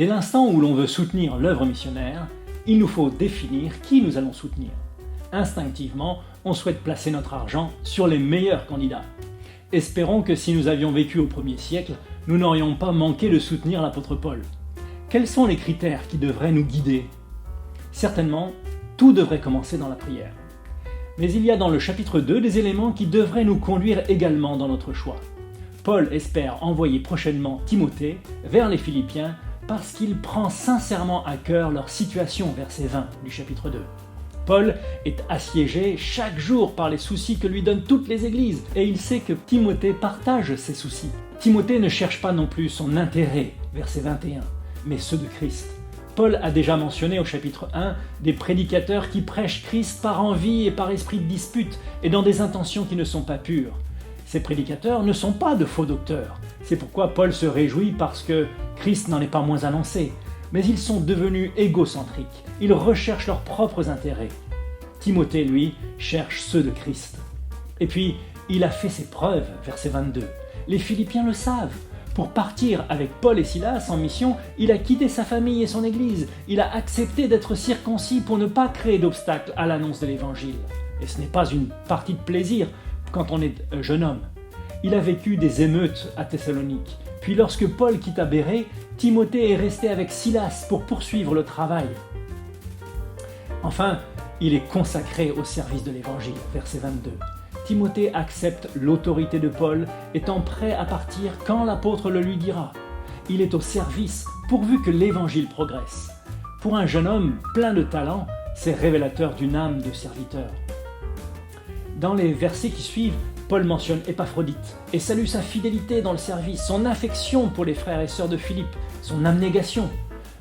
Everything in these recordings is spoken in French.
Dès l'instant où l'on veut soutenir l'œuvre missionnaire, il nous faut définir qui nous allons soutenir. Instinctivement, on souhaite placer notre argent sur les meilleurs candidats. Espérons que si nous avions vécu au 1er siècle, nous n'aurions pas manqué de soutenir l'apôtre Paul. Quels sont les critères qui devraient nous guider ? Certainement, tout devrait commencer dans la prière. Mais il y a dans le chapitre 2 des éléments qui devraient nous conduire également dans notre choix. Paul espère envoyer prochainement Timothée vers les Philippiens parce qu'il prend sincèrement à cœur leur situation, verset 20 du chapitre 2. Paul est assiégé chaque jour par les soucis que lui donnent toutes les églises et il sait que Timothée partage ces soucis. Timothée ne cherche pas non plus son intérêt, verset 21, mais ceux de Christ. Paul a déjà mentionné au chapitre 1 des prédicateurs qui prêchent Christ par envie et par esprit de dispute et dans des intentions qui ne sont pas pures. Ces prédicateurs ne sont pas de faux docteurs. C'est pourquoi Paul se réjouit parce que Christ n'en est pas moins annoncé. Mais ils sont devenus égocentriques. Ils recherchent leurs propres intérêts. Timothée, lui, cherche ceux de Christ. Et puis, il a fait ses preuves, verset 22. Les Philippiens le savent. Pour partir avec Paul et Silas en mission, il a quitté sa famille et son église. Il a accepté d'être circoncis pour ne pas créer d'obstacles à l'annonce de l'évangile. Et ce n'est pas une partie de plaisir quand on est jeune homme. Il a vécu des émeutes à Thessalonique. Puis lorsque Paul quitta Bérée, Timothée est resté avec Silas pour poursuivre le travail. Enfin, il est consacré au service de l'évangile, verset 22. Timothée accepte l'autorité de Paul, étant prêt à partir quand l'apôtre le lui dira. Il est au service, pourvu que l'évangile progresse. Pour un jeune homme plein de talent, c'est révélateur d'une âme de serviteur. Dans les versets qui suivent, Paul mentionne Épaphrodite et salue sa fidélité dans le service, son affection pour les frères et sœurs de Philippe, son abnégation.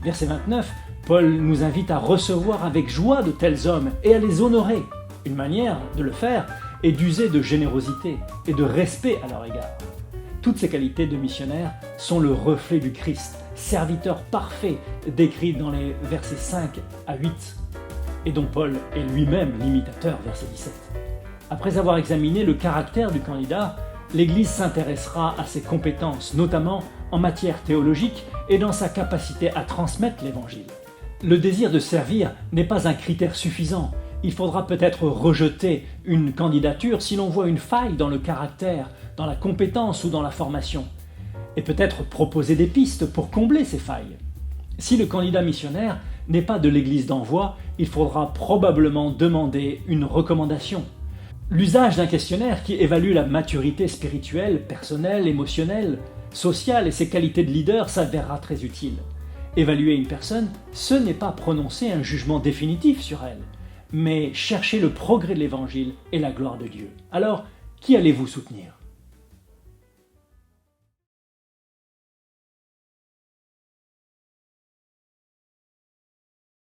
Verset 29, Paul nous invite à recevoir avec joie de tels hommes et à les honorer. Une manière de le faire est d'user de générosité et de respect à leur égard. Toutes ces qualités de missionnaire sont le reflet du Christ, serviteur parfait, décrit dans les versets 5 à 8, et dont Paul est lui-même l'imitateur, verset 17. Après avoir examiné le caractère du candidat, l'Église s'intéressera à ses compétences, notamment en matière théologique et dans sa capacité à transmettre l'Évangile. Le désir de servir n'est pas un critère suffisant. Il faudra peut-être rejeter une candidature si l'on voit une faille dans le caractère, dans la compétence ou dans la formation, et peut-être proposer des pistes pour combler ces failles. Si le candidat missionnaire n'est pas de l'Église d'envoi, il faudra probablement demander une recommandation. L'usage d'un questionnaire qui évalue la maturité spirituelle, personnelle, émotionnelle, sociale et ses qualités de leader s'avérera très utile. Évaluer une personne, ce n'est pas prononcer un jugement définitif sur elle, mais chercher le progrès de l'Évangile et la gloire de Dieu. Alors, qui allez-vous soutenir ?